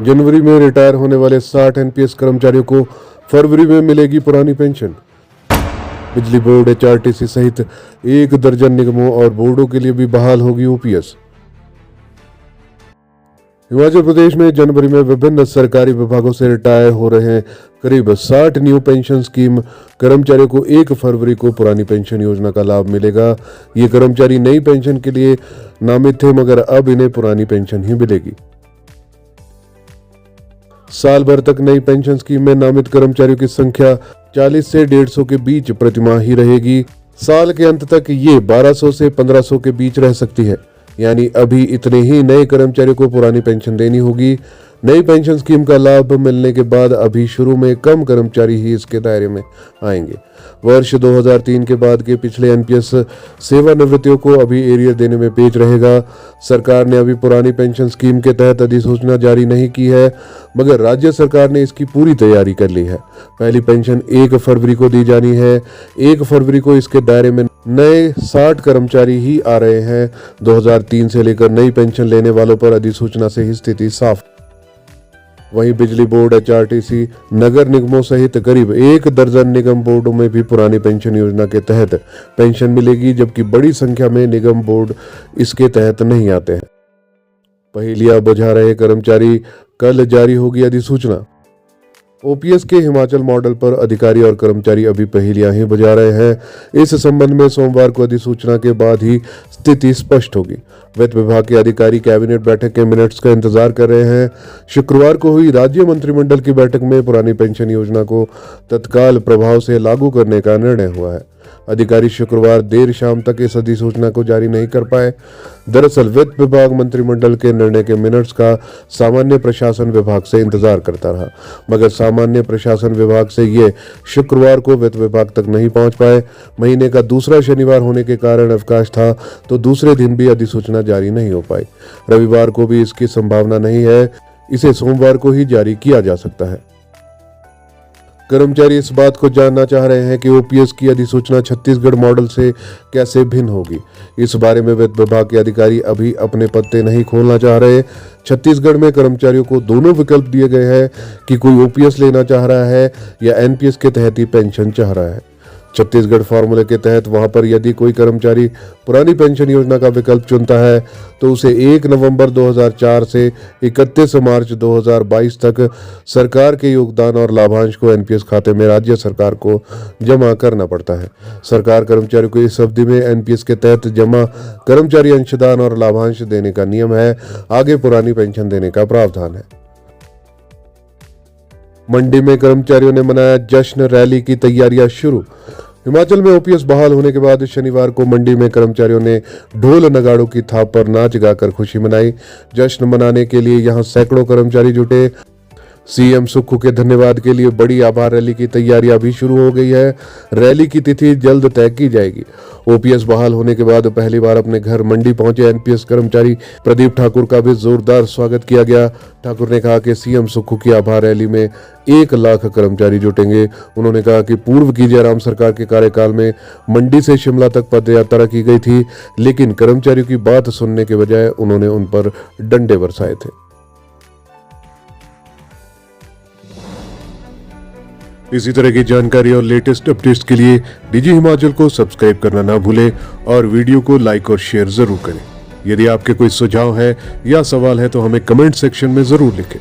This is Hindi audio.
जनवरी में रिटायर होने वाले 60 एनपीएस कर्मचारियों को फरवरी में मिलेगी पुरानी पेंशन। बिजली बोर्ड, एचआरटीसी सहित 1 दर्जन निगमों और बोर्डों के लिए भी बहाल होगी ओपीएस। हिमाचल प्रदेश में जनवरी में विभिन्न सरकारी विभागों से रिटायर हो रहे करीब 60 न्यू पेंशन स्कीम कर्मचारियों को 1 फरवरी को पुरानी पेंशन योजना का लाभ मिलेगा। ये कर्मचारी नई पेंशन के लिए नामित थे, मगर अब इन्हें पुरानी पेंशन ही मिलेगी। साल भर तक नई पेंशन स्कीम में नामित कर्मचारियों की संख्या 40 से 150 के बीच प्रतिमाह ही रहेगी। साल के अंत तक ये 1200 से 1500 के बीच रह सकती है, यानी अभी इतने ही नए कर्मचारियों को पुरानी पेंशन देनी होगी। नई पेंशन स्कीम का लाभ मिलने के बाद अभी शुरू में कम कर्मचारी ही इसके दायरे में आएंगे। वर्ष 2003 के बाद के पिछले एनपीएस सेवानिवृत्तियों को अभी एरियर देने में पेच रहेगा। सरकार ने अभी पुरानी पेंशन स्कीम के तहत अधिसूचना जारी नहीं की है, मगर राज्य सरकार ने इसकी पूरी तैयारी कर ली है। पहली पेंशन 1 फरवरी को दी जानी है। 1 फरवरी को इसके दायरे में नए 60 कर्मचारी ही आ रहे हैं। 2003 से लेकर नई पेंशन लेने वालों पर अधिसूचना से ही स्थिति साफ। वहीं बिजली बोर्ड, एचआरटीसी, नगर निगमों सहित करीब 1 दर्जन निगम बोर्डों में भी पुरानी पेंशन योजना के तहत पेंशन मिलेगी, जबकि बड़ी संख्या में निगम बोर्ड इसके तहत नहीं आते हैं। पहेलियां बुझा रहे कर्मचारी, कल जारी होगी अधिसूचना। ओपीएस के हिमाचल मॉडल पर अधिकारी और कर्मचारी अभी पहेलियां ही बुझा रहे हैं। इस संबंध में सोमवार को अधिसूचना के बाद ही स्थिति स्पष्ट होगी। वित्त विभाग के अधिकारी कैबिनेट बैठक के मिनट्स का इंतजार कर रहे हैं। शुक्रवार को हुई राज्य मंत्रिमंडल की बैठक में पुरानी पेंशन योजना को तत्काल प्रभाव से लागू करने का निर्णय हुआ है। अधिकारी शुक्रवार देर शाम तक इस अधिसूचना को जारी नहीं कर पाए। दरअसल वित्त विभाग मंत्रिमंडल के निर्णय के मिनट्स का सामान्य प्रशासन विभाग से इंतजार करता रहा, मगर सामान्य प्रशासन विभाग से ये शुक्रवार को वित्त विभाग तक नहीं पहुंच पाए। महीने का दूसरा शनिवार होने के कारण अवकाश था, तो दूसरे दिन भी अधिसूचना जारी नहीं हो पाई। रविवार को भी इसकी संभावना नहीं है, इसे सोमवार को ही जारी किया जा सकता है। कर्मचारी इस बात को जानना चाह रहे हैं कि ओपीएस की अधिसूचना छत्तीसगढ़ मॉडल से कैसे भिन्न होगी। इस बारे में वित्त विभाग के अधिकारी अभी अपने पत्ते नहीं खोलना चाह रहे। छत्तीसगढ़ में कर्मचारियों को दोनों विकल्प दिए गए हैं कि कोई ओपीएस लेना चाह रहा है या एनपीएस के तहत ही पेंशन चाह रहा है। छत्तीसगढ़ फॉर्मूले के तहत वहां पर यदि कोई कर्मचारी पुरानी पेंशन योजना का विकल्प चुनता है तो उसे 1 नवंबर 2004 से 31 मार्च 2022 तक सरकार के योगदान और लाभांश को एनपीएस खाते में राज्य सरकार को जमा करना पड़ता है। सरकार कर्मचारियों को इस अवधि में एनपीएस के तहत जमा कर्मचारी अंशदान और लाभांश देने का नियम है। आगे पुरानी पेंशन देने का प्रावधान है। मंडी में कर्मचारियों ने मनाया जश्न, रैली की तैयारियां शुरू। हिमाचल में ओपीएस बहाल होने के बाद शनिवार को मंडी में कर्मचारियों ने ढोल नगाड़ों की थाप पर नाच गाकर खुशी मनाई। जश्न मनाने के लिए यहां सैकड़ों कर्मचारी जुटे। सीएम सुक्खू के धन्यवाद के लिए बड़ी आभार रैली की तैयारियां भी शुरू हो गई है। रैली की तिथि जल्द तय की जाएगी। ओपीएस बहाल होने के बाद पहली बार अपने घर मंडी पहुंचे एनपीएस कर्मचारी प्रदीप ठाकुर का भी जोरदार स्वागत किया गया। ठाकुर ने कहा कि सीएम सुक्खू की आभार रैली में 1 लाख कर्मचारी जुटेंगे। उन्होंने कहा कि पूर्व की जयराम सरकार के कार्यकाल में मंडी से शिमला तक पदयात्रा की गई थी, लेकिन कर्मचारियों की बात सुनने के बजाय उन्होंने उन पर डंडे बरसाए थे। इसी तरह की जानकारी और लेटेस्ट अपडेट्स के लिए डीजी हिमाचल को सब्सक्राइब करना ना भूलें और वीडियो को लाइक और शेयर जरूर करें। यदि आपके कोई सुझाव है या सवाल है तो हमें कमेंट सेक्शन में जरूर लिखें।